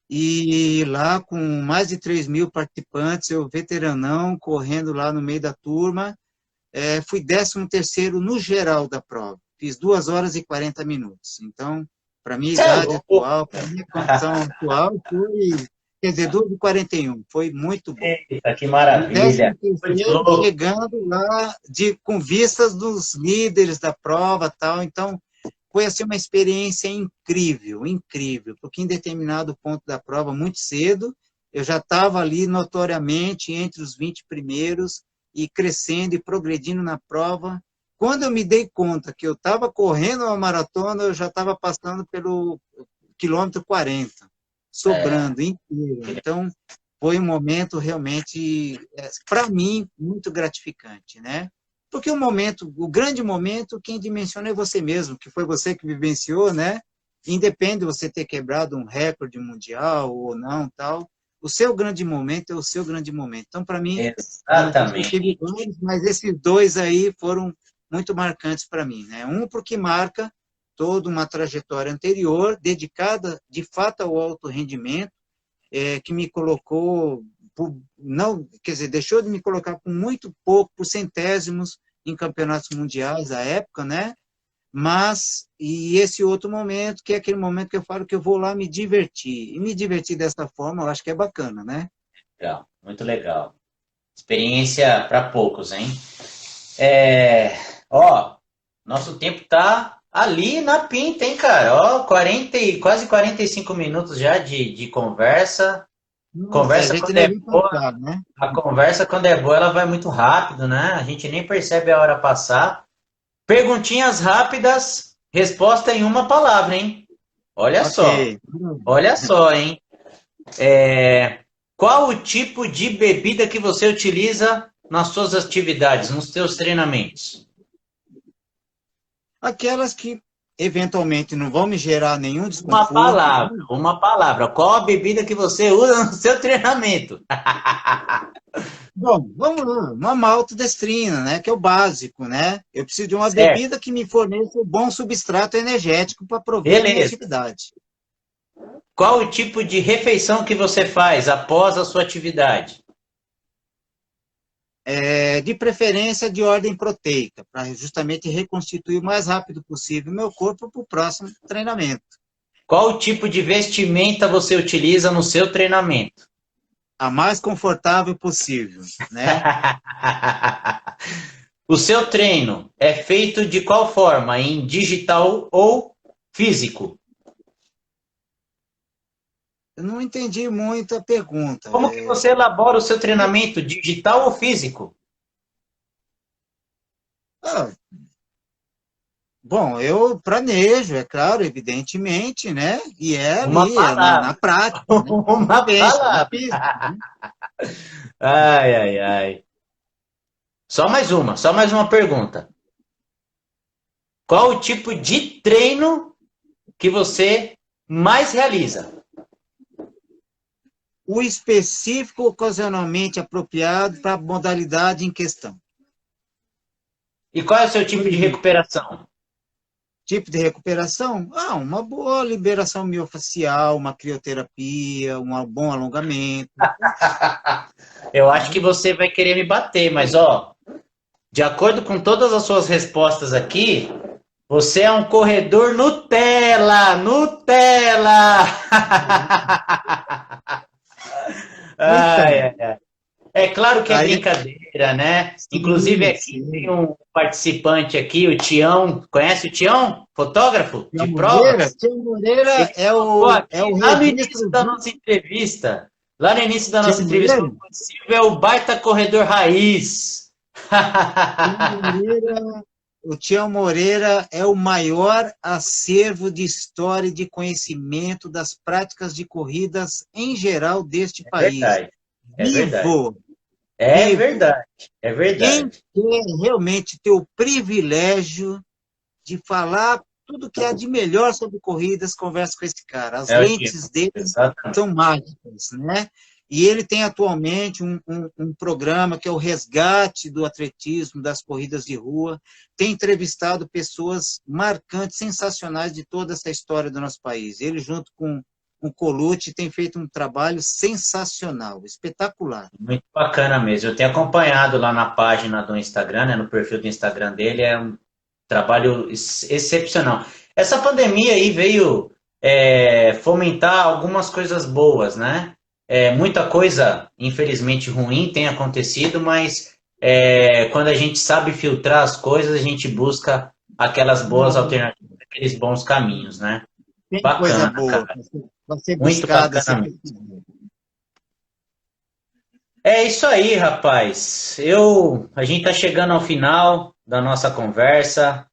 e lá com mais de 3 mil participantes, eu veteranão, correndo lá no meio da turma, fui 13º no geral da prova, fiz 2 horas e 40 minutos, então, para minha Você é idade louco. atual, para minha condição atual, foi, quer dizer, 2 e 41, foi muito bom. Eita, que E o maravilha. décimo Foi de terceiro louco. chegando lá com vistas dos líderes da prova, tal. Então, foi assim uma experiência incrível, incrível, porque em determinado ponto da prova, muito cedo, eu já estava ali notoriamente entre os 20 primeiros e crescendo e progredindo na prova. Quando eu me dei conta que eu estava correndo uma maratona, eu já estava passando pelo quilômetro 40, É, sobrando inteiro. Então, foi um momento realmente, para mim, muito gratificante, né? Porque o grande momento, quem dimensiona é você mesmo, que foi você que vivenciou, né? Independe de você ter quebrado um recorde mundial ou não, tal. O seu grande momento é o seu grande momento. Então, para mim, eu tive exatamente. vários, mas esses 2 aí foram muito marcantes para mim, né? Um porque marca toda uma trajetória anterior dedicada, de fato, ao alto rendimento, que me colocou, não, quer dizer, deixou de me colocar com muito pouco, por centésimos, em campeonatos mundiais à época, né? Mas, e esse outro momento, que é aquele momento que eu falo que eu vou lá me divertir. E me divertir dessa forma, eu acho que é bacana, né? Legal, muito legal. Experiência para poucos, hein? Ó, nosso tempo tá ali na pinta, hein, cara? Ó, 40, quase 45 minutos já de conversa. Nossa, a Conversa gente quando nem é viu boa, passar, né? a conversa quando é boa, ela vai muito rápido, né? A gente nem percebe a hora passar. Perguntinhas rápidas, resposta em uma palavra, hein? Olha Ok. só, olha só, hein? Qual o tipo de bebida que você utiliza nas suas atividades, nos seus treinamentos? Aquelas que eventualmente não vão me gerar nenhum Uma desconforto, palavra, né? uma palavra. Qual a bebida que você usa no seu treinamento? Bom, vamos lá, uma maltodestrina, né, que é o básico, né? Eu preciso de uma Certo, bebida que me forneça um bom substrato energético para prover a minha beleza. atividade. Qual o tipo de refeição que você faz após a sua atividade? De preferência de ordem proteica, para justamente reconstituir o mais rápido possível o meu corpo para o próximo treinamento. Qual o tipo de vestimenta você utiliza no seu treinamento? A mais confortável possível, né? O seu treino é feito de qual forma? Em digital ou físico? Eu não entendi muito a pergunta. Como que você elabora o seu treinamento, digital ou físico? Ah, bom, eu planejo, é claro, evidentemente, né? E é Uma ali, na palavra. prática, né? Na Uma vivência, no palavra. físico, né? Ai, ai, ai. Só mais uma pergunta. Qual o tipo de treino que você mais realiza? O específico ocasionalmente apropriado para a modalidade em questão. E qual é o seu Por tipo de exemplo, recuperação? Tipo de recuperação? Ah, uma boa liberação miofacial, uma crioterapia, um bom alongamento. Eu acho que você vai querer me bater, mas ó, de acordo com todas as suas respostas aqui, você é um corredor Nutella! Nutella! Ai, Então, ai, ai. É claro que é aí, brincadeira, né? Inclusive sim, aqui tem sim. um participante aqui, o Tião. Conhece o Tião? Fotógrafo de provas? Tião Moreira Ele colocou é o aqui, lá no início registro da de nossa entrevista, lá no início da Tião nossa entrevista, Moreira? falou que o Silvio é o baita corredor raiz. Tião Moreira, o Tião Moreira é o maior acervo de história e de conhecimento das práticas de corridas em geral deste É país. verdade, é verdade. Vivo, É vivo. verdade, é Quem verdade. quer realmente ter o privilégio de falar tudo que há de melhor sobre corridas, conversa com esse cara. As É o Tião, lentes dele exatamente. são mágicas, né? E ele tem atualmente um programa que é o resgate do atletismo, das corridas de rua. Tem entrevistado pessoas marcantes, sensacionais de toda essa história do nosso país. Ele, junto com o Colucci, tem feito um trabalho sensacional, espetacular. Muito bacana mesmo. Eu tenho acompanhado lá na página do Instagram, né, no perfil do Instagram dele, é um trabalho excepcional. Essa pandemia aí veio fomentar algumas coisas boas, né? Muita coisa, infelizmente, ruim tem acontecido, mas quando a gente sabe filtrar as coisas, a gente busca aquelas boas alternativas, aqueles bons caminhos, né? Tem coisa Bacana, boa cara. para ser Muito buscada, ser bacana mesmo. pesquisada. É isso aí, rapaz. A gente tá chegando ao final da nossa conversa.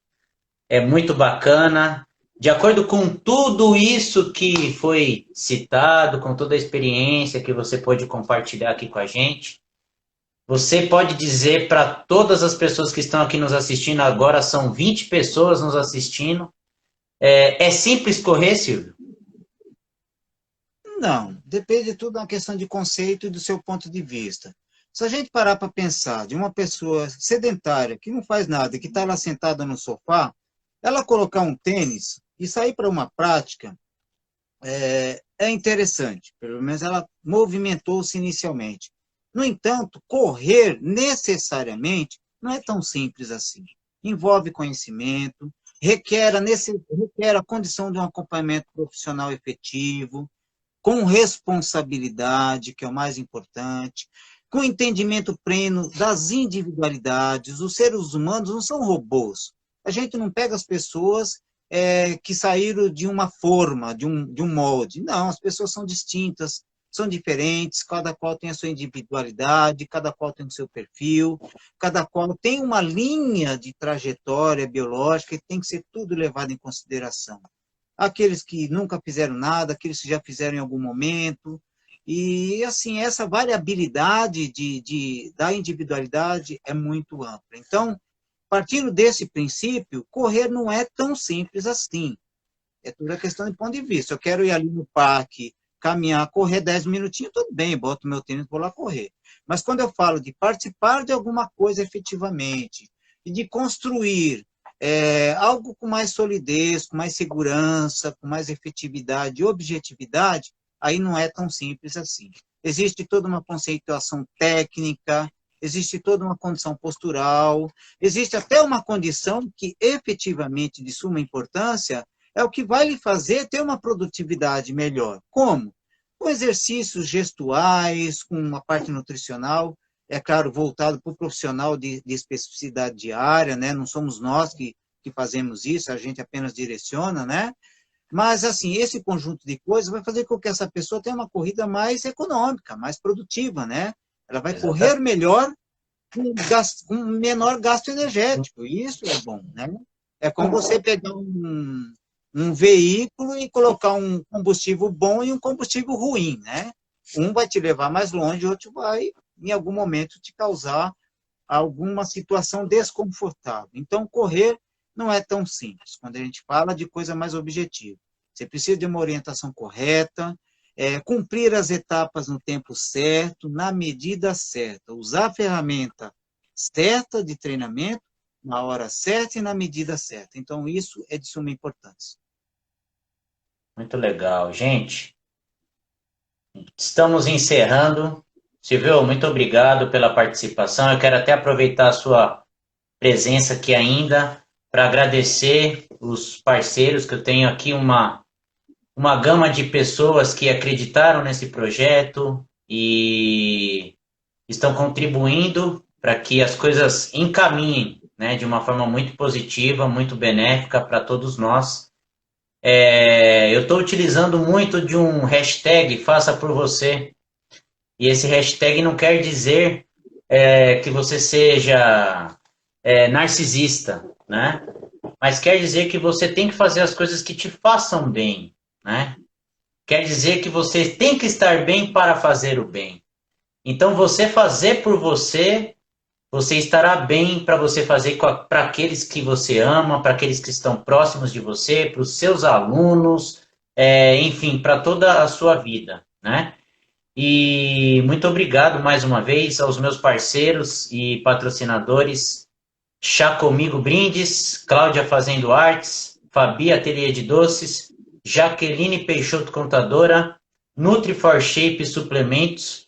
É muito bacana. De acordo com tudo isso que foi citado, com toda a experiência que você pôde compartilhar aqui com a gente, você pode dizer para todas as pessoas que estão aqui nos assistindo, agora são 20 pessoas nos assistindo, é simples correr, Silvio? Não, depende de tudo da questão de conceito e do seu ponto de vista. Se a gente parar para pensar de uma pessoa sedentária, que não faz nada, que está lá sentada no sofá, ela colocar um tênis e sair para uma prática é interessante. Pelo menos ela movimentou-se inicialmente. No entanto, correr necessariamente não é tão simples assim. Envolve conhecimento, requer a condição de um acompanhamento profissional efetivo, com responsabilidade, que é o mais importante, com entendimento pleno das individualidades. Os seres humanos não são robôs. A gente não pega as pessoas que saíram de uma forma, de um molde. Não, as pessoas são distintas, são diferentes, cada qual tem a sua individualidade, cada qual tem o seu perfil, cada qual tem uma linha de trajetória biológica e tem que ser tudo levado em consideração. Aqueles que nunca fizeram nada, aqueles que já fizeram em algum momento. E, assim, essa variabilidade da individualidade é muito ampla. Então, partindo desse princípio, correr não é tão simples assim. É toda questão de ponto de vista. Eu quero ir ali no parque, caminhar, correr 10 minutinhos, tudo bem, boto meu tênis e vou lá correr. Mas quando eu falo de participar de alguma coisa efetivamente, e de construir algo com mais solidez, com mais segurança, com mais efetividade e objetividade, aí não é tão simples assim. Existe toda uma conceituação técnica, existe toda uma condição postural, existe até uma condição que efetivamente de suma importância é o que vai lhe fazer ter uma produtividade melhor. Como? Com exercícios gestuais, com uma parte nutricional, é claro, voltado para o profissional de especificidade diária, né? Não somos nós que fazemos isso, a gente apenas direciona, né? Mas, assim, esse conjunto de coisas vai fazer com que essa pessoa tenha uma corrida mais econômica, mais produtiva, né? Ela vai correr Exatamente. melhor com menor gasto energético, e isso é bom, né? É como você pegar um veículo e colocar um combustível bom e um combustível ruim, né? Um vai te levar mais longe, o outro vai, em algum momento, te causar alguma situação desconfortável. Então, correr não é tão simples, quando a gente fala de coisa mais objetiva. Você precisa de uma orientação correta, cumprir as etapas no tempo certo, na medida certa, usar a ferramenta certa de treinamento na hora certa e na medida certa. Então, isso é de suma importância. Muito legal. Gente, estamos encerrando. Silvio, muito obrigado pela participação. Eu quero até aproveitar a sua presença aqui ainda para agradecer os parceiros, que eu tenho aqui uma gama de pessoas que acreditaram nesse projeto e estão contribuindo para que as coisas encaminhem, né, de uma forma muito positiva, muito benéfica para todos nós. Eu estou utilizando muito de um hashtag Faça por Você, e esse hashtag não quer dizer que você seja narcisista, né? Mas quer dizer que você tem que fazer as coisas que te façam bem, né? Quer dizer que você tem que estar bem para fazer o bem. Então, você fazer por você, você estará bem para você fazer para aqueles que você ama, para aqueles que estão próximos de você, para os seus alunos, enfim, para toda a sua vida, né? E muito obrigado mais uma vez aos meus parceiros e patrocinadores, Chá Comigo Brindes, Cláudia Fazendo Artes, Fabi Ateliê de Doces, Jaqueline Peixoto Contadora, Nutri for Shape Suplementos,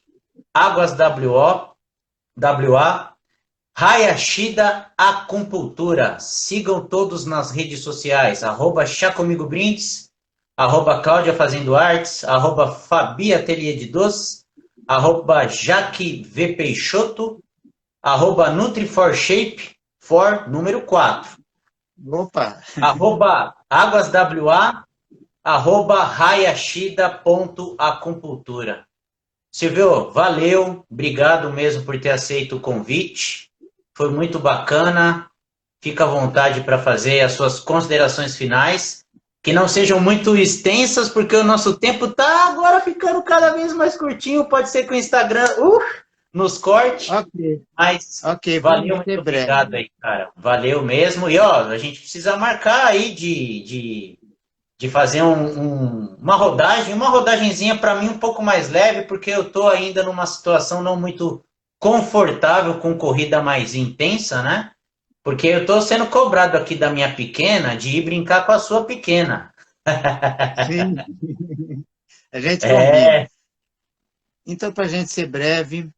Águas WA, Hayashida Acupuntura. Sigam todos nas redes sociais, @Chá Comigo Brindes, @Cláudia Fazendo Artes, @Fabi Ateliê de Doces, @Jaque V Peixoto, Nutri for Shape, número 4. Opa! Águas WA, hayashida.acupuntura. Silvio, valeu, obrigado mesmo por ter aceito o convite, foi muito bacana, fica à vontade para fazer as suas considerações finais, que não sejam muito extensas, porque o nosso tempo está agora ficando cada vez mais curtinho, pode ser que o Instagram nos corte, mas valeu, muito obrigado aí, cara, valeu mesmo, e ó, a gente precisa marcar aí de fazer uma rodagenzinha para mim um pouco mais leve, porque eu estou ainda numa situação não muito confortável com corrida mais intensa, né? Porque eu estou sendo cobrado aqui da minha pequena de ir brincar com a sua pequena. Sim, a gente combina. Então, para a gente ser breve,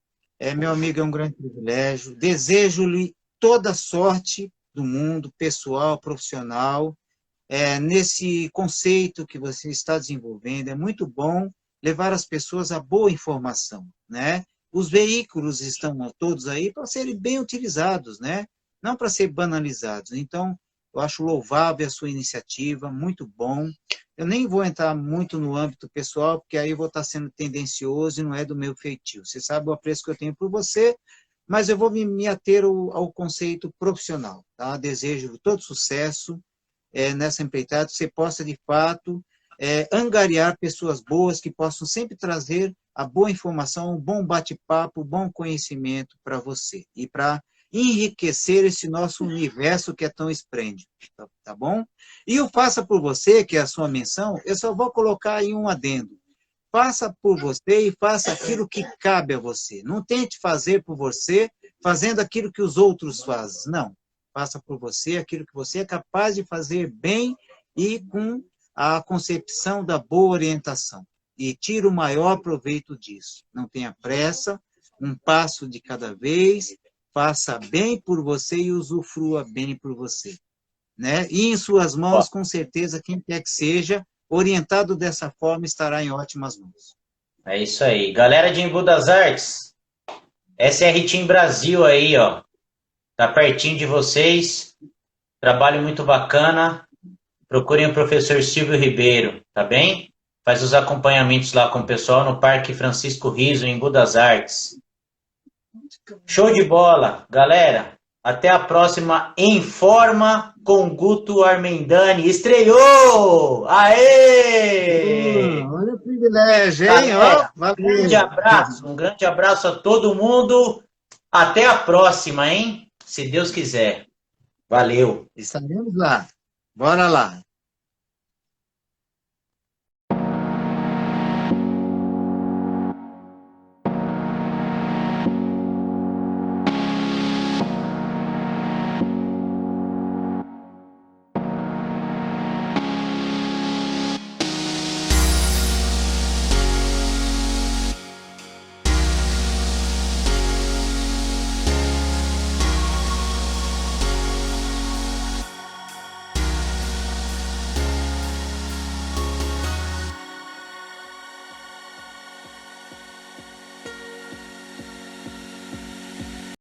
meu amigo, é um grande privilégio. Desejo-lhe toda a sorte do mundo, pessoal, profissional, nesse conceito que você está desenvolvendo. É muito bom levar as pessoas a boa informação, né? Os veículos estão todos aí para serem bem utilizados, né? Não para ser banalizados. Então, eu acho louvável a sua iniciativa, muito bom. Eu nem vou entrar muito no âmbito pessoal, porque aí eu vou estar sendo tendencioso e não é do meu feitio. Você sabe o apreço que eu tenho por você, mas eu vou me ater ao conceito profissional, tá? Desejo todo sucesso nessa empreitada, que você possa, de fato, angariar pessoas boas que possam sempre trazer a boa informação, um bom bate-papo, um bom conhecimento para você e para enriquecer esse nosso universo que é tão esplêndido, tá bom? E o Faça por Você, que é a sua menção, eu só vou colocar aí um adendo. Faça por você e faça aquilo que cabe a você. Não tente fazer por você, fazendo aquilo que os outros fazem. Não. Faça por você aquilo que você é capaz de fazer bem e com a concepção da boa orientação. E tire o maior proveito disso. Não tenha pressa, um passo de cada vez, faça bem por você e usufrua bem por você. Né? E em suas mãos, com certeza, quem quer que seja, orientado dessa forma, estará em ótimas mãos. É isso aí. Galera de Embu das Artes, SR Team Brasil aí, ó. Tá pertinho de vocês. Trabalho muito bacana. Procurem o professor Silvio Ribeiro, tá bem? Faz os acompanhamentos lá com o pessoal no Parque Francisco Riso, em Embu das Artes. Show de bola, galera. Até a próxima Em Forma com Guto Armendani. Estreou! Aê! Olha o privilégio, hein? Galera, um grande abraço a todo mundo. Até a próxima, hein? Se Deus quiser. Valeu. Estaremos lá. Bora lá.